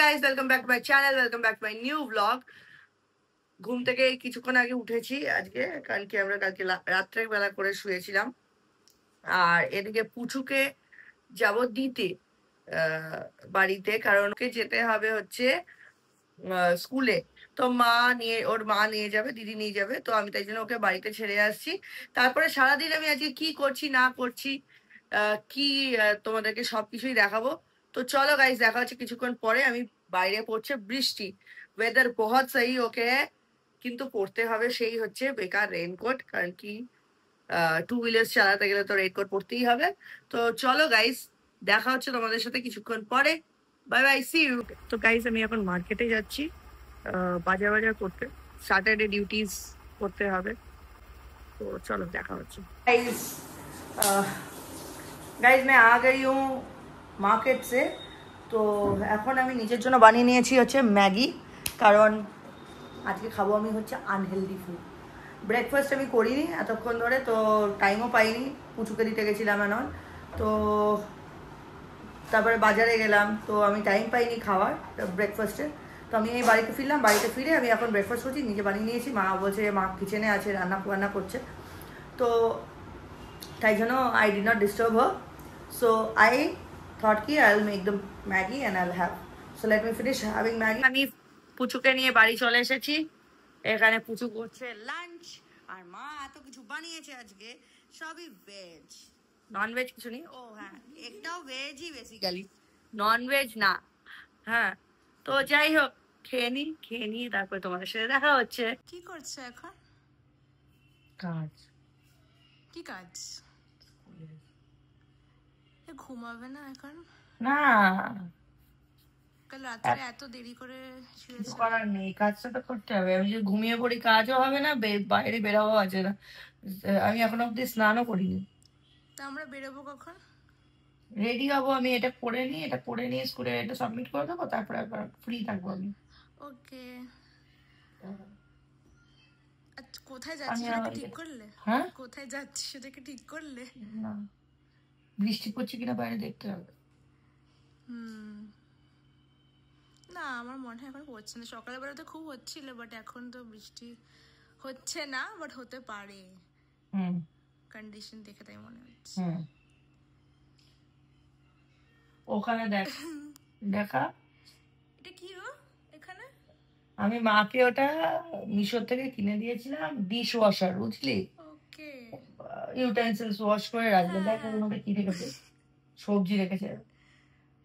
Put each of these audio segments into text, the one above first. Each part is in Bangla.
guys, welcome back to my channel, welcome back to my new vlog. ঘুম থেকে কিছুক্ষণ আগে উঠেছি আজকে, কারণ কি আমরা কালকে রাত্রে বেলা করে শুয়েছিলাম। আর এদিকে পুচুকে যাব দিতে বাড়িতে, কারণ ওকে যেতে হবে হচ্ছে স্কুলে। তো ওর মা নিয়ে যাবে, দিদি নিয়ে যাবে, তো আমি তাই জন্য ওকে বাড়িতে ছেড়ে আসছি। তারপরে সারাদিন আমি আজকে কি করছি না করছি কি তোমাদেরকে সবকিছুই দেখাবো। তো চলো গাইস, দেখা হচ্ছে কিছুক্ষণ পরে। আমি বাইরে পড়ছে বৃষ্টি, ওয়েদার বহুত সহি ওকে, কিন্তু পড়তে হবে সেই হচ্ছে বেকার রেনকোট, কারণ কি টু হুইলার্স চালাতে গেলে তো রেনকোট পড়তেই হবে। তো চলো গাইস, দেখা হচ্ছে তোমাদের সাথে কিছুক্ষণ পরে। Bye bye, see you. তো গাইস, আমি এখন মার্কেটে যাচ্ছি বাজার করতে, স্যাটারডে ডিউটিস করতে হবে। তো চলো দেখা হচ্ছে। गाइस मैं आ गई हूँ मार्केट से। तो এখন আমি নিজের জন্য বানিয়ে নিয়েছি হচ্ছে ম্যাগি, কারণ আজকে খাবো আমি হচ্ছে আনহেলদি ফুড। ব্রেকফাস্ট আমি করিনি এতক্ষণ ধরে, তো টাইমও পাইনি, পুচুকে দিতে গেছিলাম এখন। তো তারপরে বাজারে গেলাম, তো আমি টাইম পাইনি খাওয়ার ব্রেকফাস্টে। তো আমি এই বাড়িতে ফিরলাম, বাড়িতে ফিরে আমি এখন ব্রেকফাস্ট করছি, নিজে বানিয়ে নিয়েছি। মা বলছে মা কিচেনে আছে, রান্না করছে, তো তাই জন্য I did not disturb her. So I thought ki I'll make the Maggie and I'll have. So let me finish having Maggie. আমি পুচুকে নিয়ে বাড়ি চলে এসেছি। এখানে পুচু করছে লাঞ্চ, আর মা এত কিছু বানিয়েছে আজকে, সবই ভেজ, নন ভেজ কিছু নেই। ও হ্যাঁ, একটাও ভেজই বেসিক্যালি, নন ভেজ না। হ্যাঁ, তো যাই হোক, খেয়ে নি তারপরে তোমাদের সাথে দেখা হচ্ছে। কি করছো এখন? কাজ। কি কাজ? ঘুমাবে না এখন? না, কাল রাতে এত দেরি করে শুয়েছো। করার নেই, কাজটা তো করতে হবে। আমি যদি ঘুমিয়ে পড়ি কাজও হবে না, বাইরে বেরোবো আছে না। আমি এখনো অব্দি স্নানও করিনি। তা আমরা বেরোবো কখন? রেডি হবো আমি, এটা পরে নিয়ে স্কুলে এটা সাবমিট করে দেবো, তারপরে একবার ফ্রি থাকবো আমি। ওকে। আচ্ছা, কোথায় যাচ্ছি সেটা ঠিক করলে? হ্যাঁ, কোথায় যাচ্ছি সেটা কি ঠিক করলে? না, বৃষ্টি পড়ছে কিনা বাইরে দেখতে হবে। না, আমার মনে হয় এখন পড়ছে না। সকালবেলা তো খুব হচ্ছিল, বাট এখন তো বৃষ্টি হচ্ছে না, বাট হতে পারে। কন্ডিশন দেখে তাই মনে হচ্ছে। ওখানে দেখা এটা কি এখানে? আমি মাকে ওটা মিশো থেকে কিনে দিয়েছিলাম, ডিশ ওয়াশার, বুঝলি? ওকে। ইউটেন্সিলস ওয়াশ করে রাখবে। দেখো ওখানে কি রেখেছে, সবজি রেখেছে।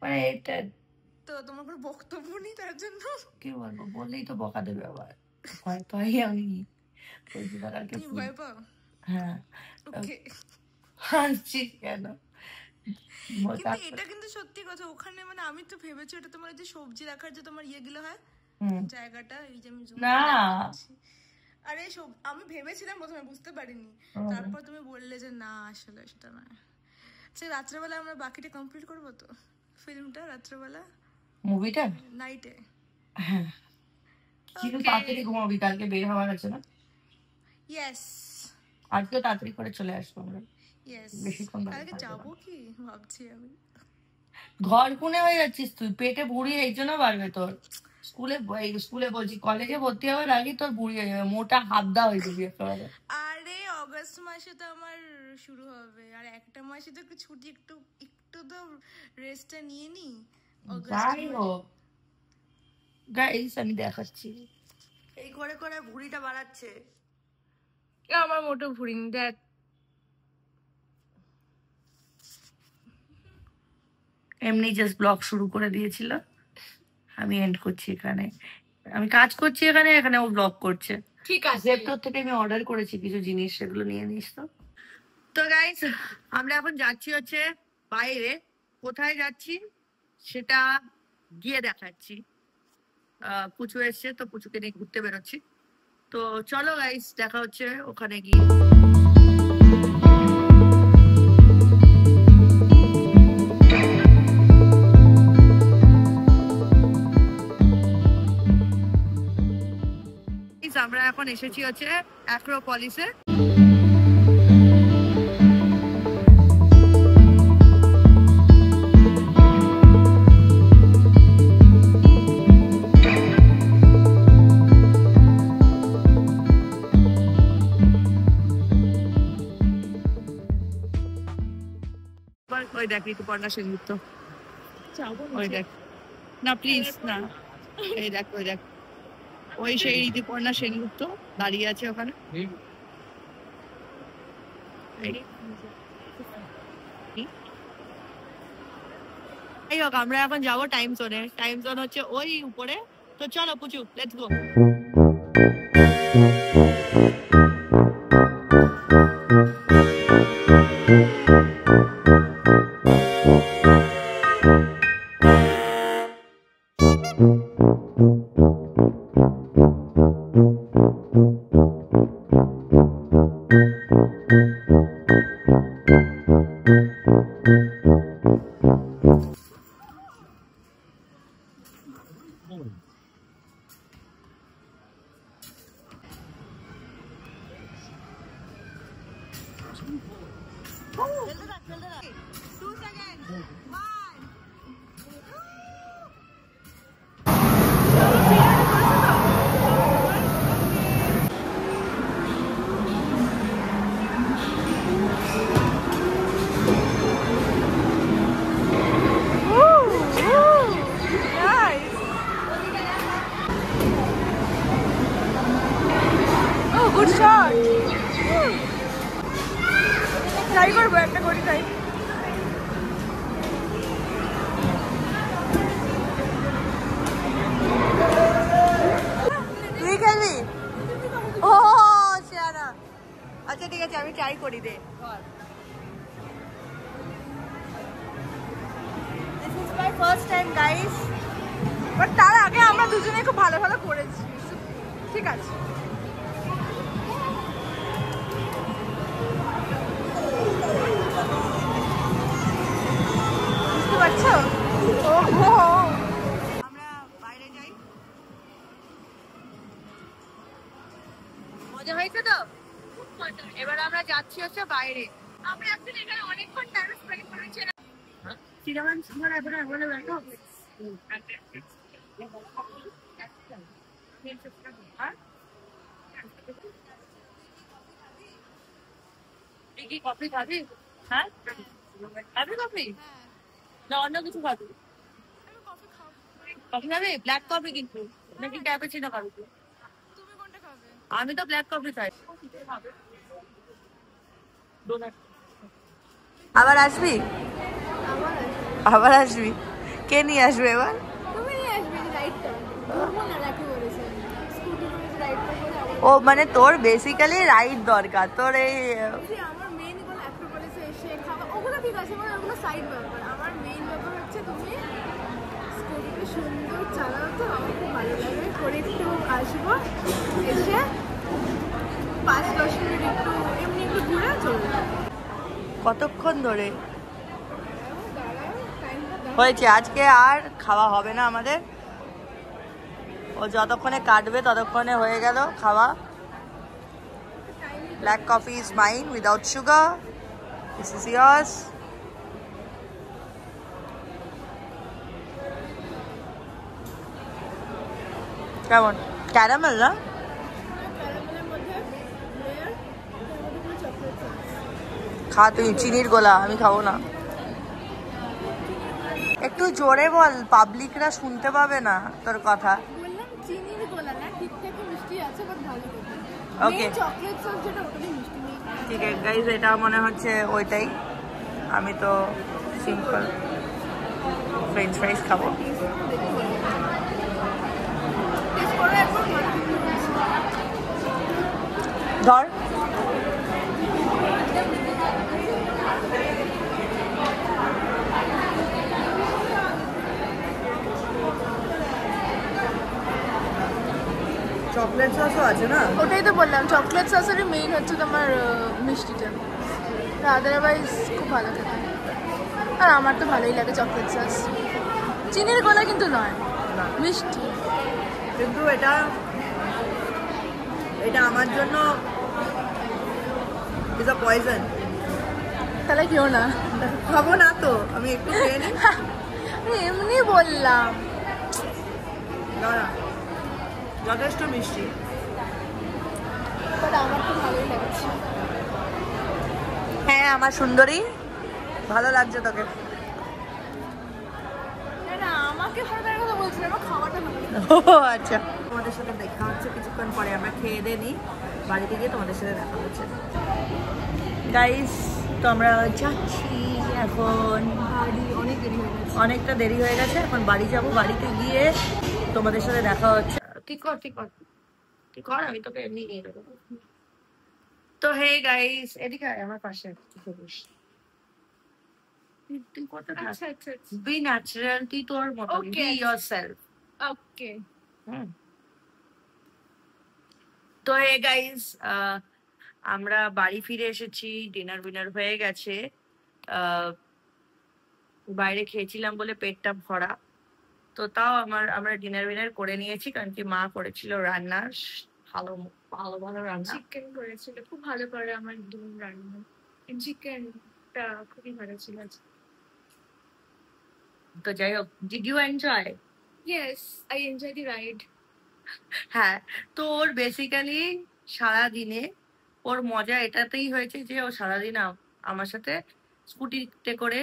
মানে এটা তো তোমার কোনো বক্তব্য নেই তার জন্য? কি বলবো, বললেই তো বকা দেবে আবার। ভয় পাই আমি, ভয় পাও? হ্যাঁ। ওকে, হাসছি কেন? কিন্তু এটা কিন্তু সত্যি কথা। ওখানে মানে আমি তো ভেবেছি ওটা তোমার যে সবজি রাখার যে তোমার ইয়েগুলো হয়, জায়গাটা, এই যে আমি না, আরে আমি ভেবেছিলাম প্রথমে, বুঝতে পারিনি। তারপর তুমি বললে যে না, আসলে সেটা না। আচ্ছা, রাত্রেবেলা আমরা বাকিটা কমপ্লিট করবো তো, ফিল্মটা রাত্রেবেলা, মুভিটা নাইটে? হ্যাঁ, কিন্তু তাড়াতাড়ি ঘুমাবি, কালকে বের হওয়ার আছে না? ইয়েস, আজকে তাড়াতাড়ি করে চলে আসবো আমরা। ইয়েস, বেশিক্ষণ কালকে যাবো কি ভাবছি আমি। ঘর কোণে হয়ে যাচ্ছিস তুই, পেটে বুড়ি এই জন্য বাড়বে তোর। স্কুলে বলছি, কলেজে ভর্তি হওয়ার আগে তোর বুড়ি হয়ে যাবে, মোটা হাবদা হয়ে যাবি একেবারে। আরে অগস্ট মাসে তো আমার শুরু হবে, আর একটা মাসে তো একটু ছুটি, একটু তো রেস্টটা নিয়ে নি। যাই হোক গাইস, আমি দেখাচ্ছি এই করে করে ভুঁড়িটা বাড়াচ্ছে। আমার মোটো ভুঁড়ি দেখ। এমনি জাস্ট ব্লগ শুরু করে দিয়েছিল, আমি এন্ড করছি এখানে। আমি কাজ করছি এখানে, এখানে ও ব্লগ করছে। ঠিক আছে, তোর থেকে আমি অর্ডার করেছি কিছু জিনিস, সেগুলো নিয়ে নিস। তো গাইস, আমরা এখন যাচ্ছি হচ্ছে বাইরে। কোথায় যাচ্ছি সেটা গিয়ে দেখাচ্ছি। পুচু এসছে, তো পুচুকে নিয়ে ঘুরতে বেরোচ্ছি। তো চলো গাইস, দেখা হচ্ছে ওখানে গিয়ে। আমরা এখন এসেছি হচ্ছে অ্যাক্রোপলিসে। ওই দেখ ঋতুপর্ণা সেনগুপ্ত, ওই দেখ না প্লিজ না, এই দেখ ওই দেখ ওই সেই ঋতুপর্ণা সেনগুপ্ত দাঁড়িয়ে আছে ওখানে। যাই হোক আমরা এখন যাবো টাইম জোনে। টাইম জোন হচ্ছে ওই উপরে। তো চলো পুচু, let's go. Good shot. Try করবো একটা করে try. তুই খেলবি? ও শানা। আচ্ছা ঠিক আছে আমি ট্রাই করি দে। This is my first time guys. But তার আগে আমরা দুজনে খুব ভালো ভালো করেছি। ঠিক আছে। আমরা বাইরে যাই। মজা হয়েছে তো? এবার আমরা যাচ্ছি হচ্ছে বাইরে। আমরা আসলে এখানে অনেকক্ষণ টাইম স্পেন্ড করেছি। চিরামান সিঙ্গার এখন বলে দেখো কি কফি খাবি? হ্যাঁ খাবি কফি না অন্য কিছু খাবি? কফি খাবি? ব্ল্যাক কফি কিন্তু নাকি ক্যাপুচিনো খাবি? আমি তো ব্ল্যাক কফি খাই। আবার আসবি? আবার আসবি? কে নিয়ে আসবে এবার? ও মানে তোর বেসিক্যালি রাইড দরকার তোর এই সুন্দর চালাও তো আমার খুব ভালো লাগবে করে একটু আসবো এসে 5-10 মিনিট একটু এমনি একটু ঘুরে চলে যাবো। কতক্ষণ ধরে হয়েছে আজকে আর খাওয়া হবে না আমাদের। ও যতক্ষণে কাটবে ততক্ষণে হয়ে গেল খাওয়া। Black coffee is mine without sugar. This is years. কেমন ক্যারামেল না? খা তুই চিনির গোলা, আমি খাবো না। একটু জোরে বল, পাবলিকরা শুনতে পাবে না তোর কথা। ওকে ঠিক আছে গাইজ, এটা মনে হচ্ছে ওইটাই। আমি তো সিম্পল ফ্রেঞ্চ ফ্রাইজ খাবো। ধর চকলেট সসও আছে না? ওটাই তো বললাম, চকলেট সসেরই মেইন হচ্ছে তোমার মিষ্টিটা, আদারওয়াইজ খুব ভালো খেতে। আর আমার তো ভালোই লাগে চকলেট সস। চিনির গোলা কিন্তু নয়, মিষ্টি। কিন্তু এটা আমার জন্য ইজ আ পয়জন। তাহলে কেউ না খাবো না তো, আমি একটু খেয়ে নিই। এমনি বললাম। দাঁড়া, যথেষ্ট মিষ্টি, বাট আমার তো ভালোই লাগছে। হ্যাঁ আমার সুন্দরী ভালো লাগছে তোকে? না আমাকে ভালো লাগার কথা বলছি না, আমার খাওয়াটা ভালো লাগে। ও আচ্ছা, তোমাদের সাথে দেখা হচ্ছে কিছুক্ষণ পরে। আমরা খেয়ে দিয়ে নিই, বাড়িতে গিয়ে তোমাদের সাথে দেখা হচ্ছে। গাইস, তো আমরা যাচ্ছি এখন। অনেক দেরি হয়ে গেছে। অনেকটা দেরি হয়ে গেছে, এখন বাড়ি যাব। বাড়িতে গিয়ে তোমাদের সাথে দেখা হচ্ছে। ঠিক কর ঠিক কর ঠিক কর, আমি তোকে এমনি নিয়ে দেবো। তো হে গাইস, এদিকে আয় আমার পাশে। তুই কত আচ্ছা আচ্ছা বি ন্যাচারাল, তুই তোর মতো বি ইয়োরসেলফ। ওকে। তো হে গাইস, আমরা বাড়ি ফিরে এসেছি, ডিনার বিনার হয়ে গেছে। বাইরে খেয়েছিলাম বলে পেটটা ভরা, তো তাও আমরা ডিনার বিনার করে নিয়েছি, কারণ কি মা করেছিল রান্না, ভালো ভালো ভালো রান্না। চিকেন করেছিল, খুব ভালো করে আমার দুম রান্না। চিকেনটা খুবই ভালো ছিল। তো যাই হোক, did you enjoy? Yes, I enjoy the ride. হ্যাঁ, তো ওর বেসিক্যালি সারাদিনে ওর মজা এটাতেই হয়েছে যে ও সারাদিন আমার সাথে স্কুটিতে করে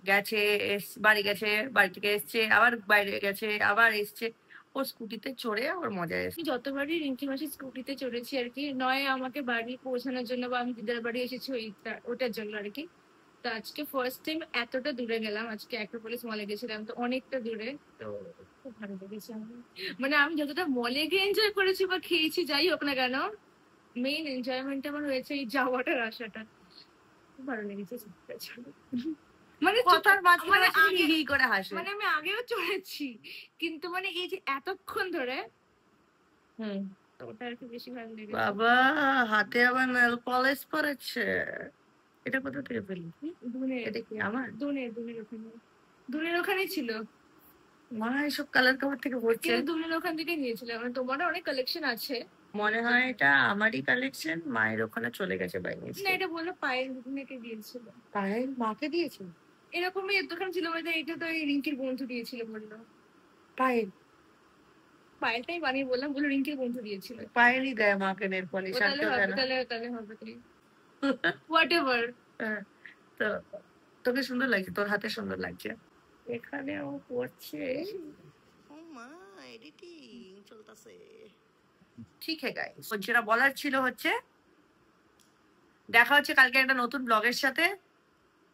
গেছে, বাড়ি গেছে, বাড়ি থেকে এসছে, আবার বাইরে গেছে, আবার এসছে। ওর স্কুটিতে চড়ে ওর মজা এসছে। আমি যতবারই রিঙ্কি মাসির স্কুটিতে চড়েছি আর কি, নয় আমাকে বাড়ি পৌঁছানোর জন্য বা আমি দিদার বাড়ি এসেছি ওটার জন্য আর কি। তো আজকে ফার্স্ট টাইম এতটা দূরে গেলাম, আজকে অ্যাক্রোপলিস মলে গেছিলাম, তো অনেকটা দূরে, তো খুব ভালো লেগেছে আমার। মানে আমি যতটা মলে গিয়ে এনজয় করেছি বা খেয়েছি যাই হোক না কেন, মেইন এনজয়মেন্ট আমার হয়েছে এই যাওয়াটার আশাটা। খুব ভালো লেগেছে। মানে কথার মাঝখানে মানে হি হি করে হাসে। মানে আমি আগেও চড়েছি, কিন্তু মানে এই যে এতক্ষণ ধরে, তো ওটা আর কি বেশি ভালো লেগেছে। বাবা, হাতে আবার নেল পলিশ করেছে। এটা কোথা থেকে পেলি? দুনের। এটা কি আমার? দুনের ওখানে, দুনের ওখানেই ছিল। মা এসব কালার কভার থেকে বলছে। কিন্তু দুনের ওখান থেকে নিয়েছিলাম, মানে তোমারও অনেক কালেকশন আছে। মনে হয় এটা আমারই কালেকশন, মায়ের ওখানে চলে গেছে বাইরে। না, এটা বললো পায়েল দুনেকে দিয়েছিল। পায়েল মাকে দিয়েছে? এরকমই দোকান ছিল, মানে এটা তো এই রিঙ্কির বন্ধু দিয়েছিল বললো। পায়েল? পায়েলটাই বানিয়ে বললাম, বললো রিঙ্কির বন্ধু দিয়েছিল। পায়েলই দেয় মাকে নেল পলিশ, আর কেউ দেয় না। তাহলে হবে হোয়াট এভার। তো তোকে সুন্দর লাগছে, তোর হাতে সুন্দর লাগছে। এখানে ও পড়ছে। ও মা, এডিটিং চলতেছে। ঠিক আছে গাইস, যেটা বলার ছিল হচ্ছে, দেখা হচ্ছে কালকে একটা নতুন ব্লগের সাথে।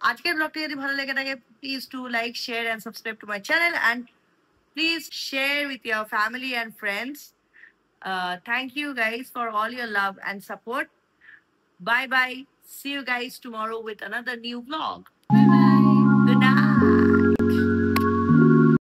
আজকের ব্লগটা যদি ভালো লেগে থাকে, please to like, share and subscribe to my channel, and please share with your family and friends. Thank you guys for all your love and support. Bye bye. See you guys tomorrow with another new vlog.